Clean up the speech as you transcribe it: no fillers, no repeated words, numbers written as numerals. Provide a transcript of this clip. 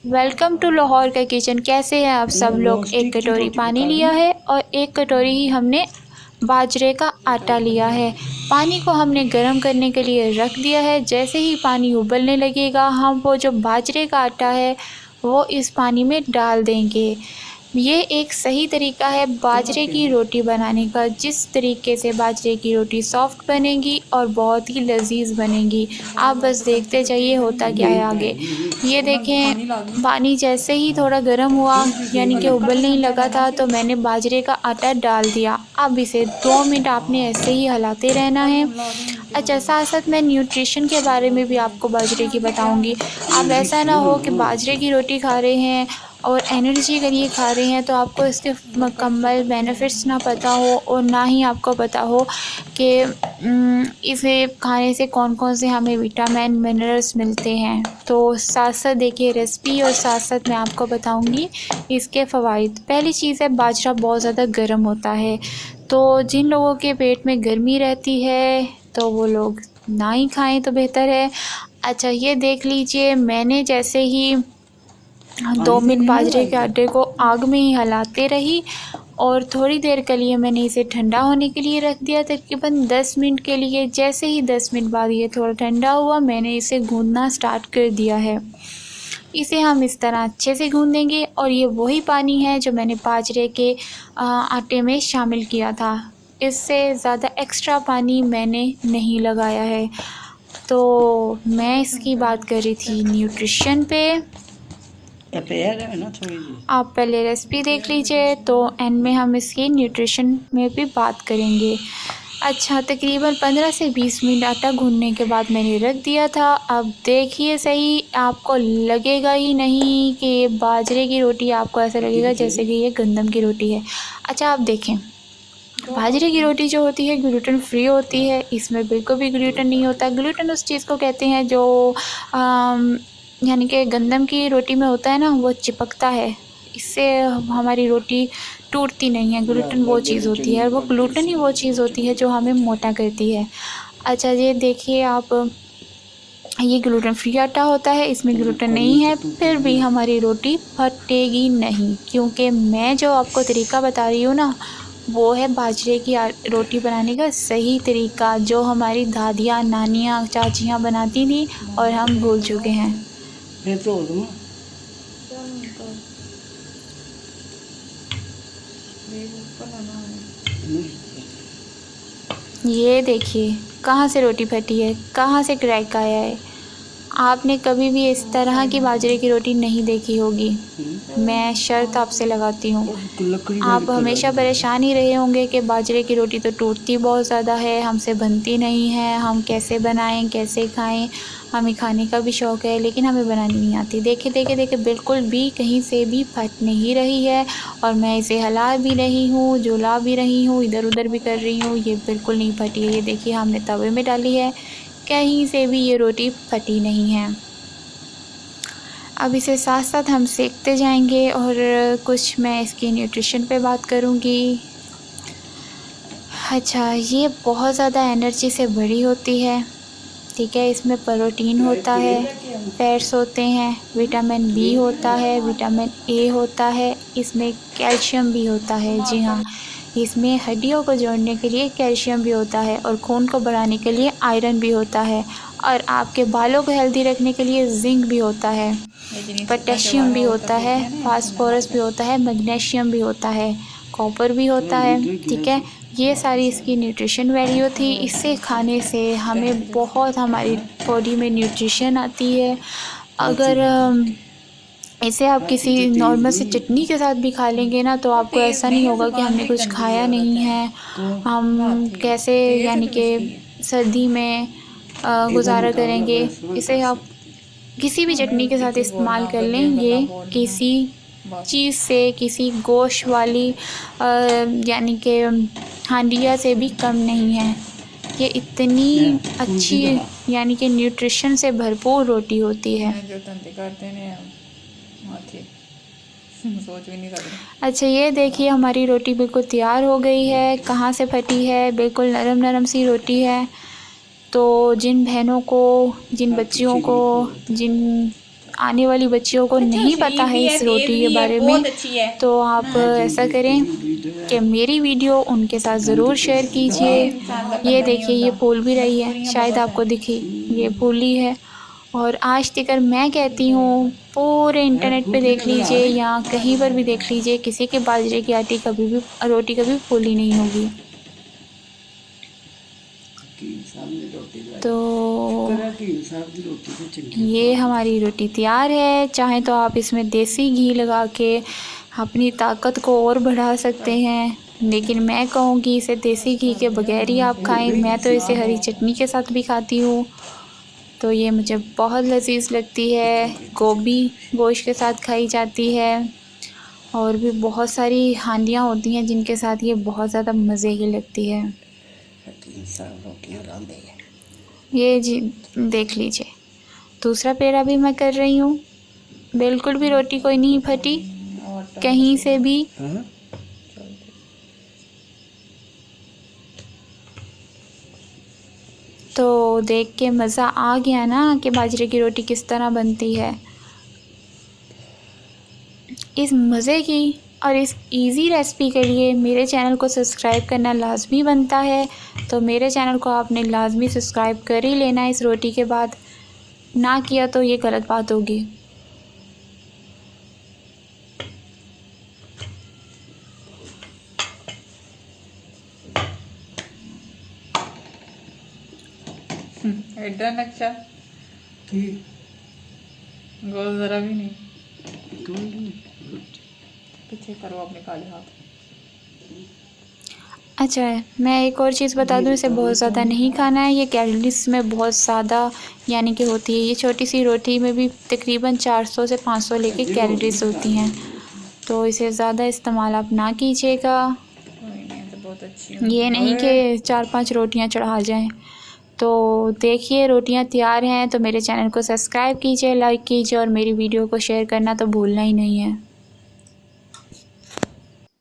Welcome to Lahore का kitchen. कैसे हैं आप सब लोग। एक कटोरी पानी लिया है और एक कटोरी ही हमने बाजरे का आटा लिया है। पानी को हमने गर्म करने के लिए रख दिया है। जैसे ही पानी उबलने लगेगा हम वो जो बाजरे का आटा है वो इस पानी में डाल देंगे। ये एक सही तरीका है बाजरे की रोटी बनाने का। जिस तरीके से बाजरे की रोटी सॉफ्ट बनेगी और बहुत ही लजीज बनेगी। आप बस देखते जाइए होता क्या है आगे। ये देखें, पानी जैसे ही थोड़ा गर्म हुआ यानी कि उबलने ही लगा था तो मैंने बाजरे का आटा डाल दिया। अब इसे 2 मिनट आपने ऐसे ही हिलाते रहना है। अच्छा, साथ साथ मैं न्यूट्रिशन के बारे में भी आपको बाजरे की बताऊंगी। आप ऐसा ना हो कि बाजरे की रोटी खा रहे हैं और एनर्जी के लिए खा रहे हैं तो आपको इसके मुकम्मल बेनिफिट्स ना पता हो और ना ही आपको पता हो कि इसे खाने से कौन कौन से हमें विटामिन मिनरल्स मिलते हैं। तो साथ साथ देखिए रेसिपी और साथ साथ मैं आपको बताऊंगी इसके फ़वाइद। पहली चीज़ है, बाजरा बहुत ज़्यादा गर्म होता है तो जिन लोगों के पेट में गर्मी रहती है तो वो लोग ना ही खाएं तो बेहतर है। अच्छा, ये देख लीजिए, मैंने जैसे ही 2 मिनट बाजरे के आटे को आग में ही हिलाते रही और थोड़ी देर के लिए मैंने इसे ठंडा होने के लिए रख दिया, तकरीबन 10 मिनट के लिए। जैसे ही 10 मिनट बाद ये थोड़ा ठंडा हुआ मैंने इसे गूंदना स्टार्ट कर दिया है। इसे हम इस तरह अच्छे से गूंद देंगे और ये वही पानी है जो मैंने बाजरे के आटे में शामिल किया था। इससे ज़्यादा एक्स्ट्रा पानी मैंने नहीं लगाया है। तो मैं इसकी बात कर रही थी न्यूट्रिशन पे। आप पहले रेसिपी देख लीजिए तो एंड में हम इसकी न्यूट्रिशन में भी बात करेंगे। अच्छा, तकरीबन 15 से 20 मिनट आटा गूंदने के बाद मैंने रख दिया था। अब देखिए सही, आपको लगेगा ही नहीं कि ये बाजरे की रोटी, आपको ऐसा लगेगा जैसे कि ये गंदम की रोटी है। अच्छा, आप देखें, बाजरे की रोटी जो होती है ग्लूटेन फ्री होती है। इसमें बिल्कुल भी ग्लूटेन नहीं होता। ग्लूटेन उस चीज़ को कहते हैं जो यानी कि गंदम की रोटी में होता है ना, वो चिपकता है। इससे हमारी रोटी टूटती नहीं है। ग्लूटेन वो चीज़ होती है, वो ग्लूटेन ही वो चीज़ होती है जो हमें मोटा करती है। अच्छा, ये देखिए आप, ये ग्लूटेन फ्री आटा होता है, इसमें ग्लूटेन नहीं है, फिर भी हमारी रोटी फटेगी नहीं। क्योंकि मैं जो आपको तरीका बता रही हूँ ना, वो है बाजरे की रोटी बनाने का सही तरीका, जो हमारी दादियाँ, नानियाँ, चाचियाँ बनाती थी और हम भूल चुके हैं। ये देखिए कहाँ से रोटी फटी है, कहाँ से क्रैक आया है। आपने कभी भी इस तरह की बाजरे की रोटी नहीं देखी होगी। मैं शर्त आपसे लगाती हूँ। आप हमेशा परेशान ही रहे होंगे कि बाजरे की रोटी तो टूटती बहुत ज़्यादा है, हमसे बनती नहीं है, हम कैसे बनाएं, कैसे खाएं। हमें खाने का भी शौक़ है लेकिन हमें बनानी नहीं आती। देखे देखे देखे बिल्कुल भी कहीं से भी फट नहीं रही है और मैं इसे हिला भी रही हूँ, झुला भी रही हूँ, इधर उधर भी कर रही हूँ, ये बिल्कुल नहीं फटी है। ये देखिए हमने तवे में डाली है, कहीं से भी ये रोटी फटी नहीं है। अब इसे साथ साथ हम सेकते जाएंगे और कुछ मैं इसकी न्यूट्रिशन पे बात करूँगी। अच्छा, ये बहुत ज़्यादा एनर्जी से भरी होती है, ठीक है। इसमें प्रोटीन होता है, फैट्स होते हैं, विटामिन बी होता है, विटामिन ए होता है, इसमें कैल्शियम भी होता है। जी हाँ, इसमें हड्डियों को जोड़ने के लिए कैल्शियम भी होता है और खून को बढ़ाने के लिए आयरन भी होता है और आपके बालों को हेल्दी रखने के लिए जिंक भी होता है, पोटेशियम भी होता है, फास्फोरस भी होता है, मैग्नीशियम भी होता है, कॉपर भी होता है, ठीक है। ये सारी इसकी न्यूट्रिशन वैल्यू थी। इसे खाने से हमें बहुत, हमारी बॉडी में न्यूट्रिशन आती है। अगर इसे आप किसी नॉर्मल से चटनी के साथ भी खा लेंगे ना तो आपको ऐसा नहीं होगा कि हमने कुछ खाया नहीं है। हम कैसे यानी कि सर्दी में गुजारा करेंगे। इसे आप किसी भी चटनी के साथ इस्तेमाल कर लें। ये किसी चीज़ से, किसी गोश्त वाली यानी कि हांडिया से भी कम नहीं है। ये इतनी अच्छी यानी कि न्यूट्रिशन से भरपूर रोटी होती है। अच्छा, ये देखिए हमारी रोटी बिल्कुल तैयार हो गई है। कहाँ से फटी है, बिल्कुल नरम नरम सी रोटी है। तो जिन बहनों को, जिन बच्चियों को, जिन आने वाली बच्चियों को नहीं पता है इस रोटी के बारे में, तो आप ऐसा करें कि मेरी वीडियो उनके साथ ज़रूर शेयर कीजिए। ये देखिए ये फूल भी रही है, शायद आपको दिखे, ये फूली है। और आज तक मैं कहती हूँ पूरे इंटरनेट पे देख लीजिए या कहीं पर भी देख लीजिए, किसी के बाजरे की रोटी कभी फूली नहीं होगी। तो ये हमारी रोटी तैयार है। चाहें तो आप इसमें देसी घी लगा के अपनी ताकत को और बढ़ा सकते हैं, लेकिन मैं कहूँगी इसे देसी घी के बगैर ही आप खाएं। मैं तो इसे हरी चटनी के साथ भी खाती हूँ, तो ये मुझे बहुत लजीज लगती है। गोभी गोश्त के साथ खाई जाती है और भी बहुत सारी हांडियाँ होती हैं जिनके साथ ये बहुत ज़्यादा मज़े की लगती है। ये जी देख लीजिए, दूसरा पेड़ा भी मैं कर रही हूँ। बिल्कुल भी रोटी कोई नहीं फटी कहीं से भी। तो देख के मज़ा आ गया ना कि बाजरे की रोटी किस तरह बनती है। इस मज़े की और इस इजी रेसिपी के लिए मेरे चैनल को सब्सक्राइब करना लाजमी बनता है, तो मेरे चैनल को आपने लाजमी सब्सक्राइब कर ही लेना है इस रोटी के बाद। ना किया तो ये गलत बात होगी। एडा नक्शा गोल जरा भी नहीं, पीछे करो अपने काले हाथ। अच्छा मैं एक और चीज़ बता दूं, इसे बहुत ज़्यादा नहीं खाना है। ये कैलोरीज में बहुत ज़्यादा यानी कि होती है। ये छोटी सी रोटी में भी तकरीबन 400 से 500 लेके कैलोरीज होती हैं, तो इसे ज़्यादा इस्तेमाल आप ना कीजिएगा। ये नहीं कि 4-5 रोटियां चढ़ा जाएं। तो देखिए रोटियां तैयार हैं, तो मेरे चैनल को सब्सक्राइब कीजिए, लाइक कीजिए और मेरी वीडियो को शेयर करना तो भूलना ही नहीं है।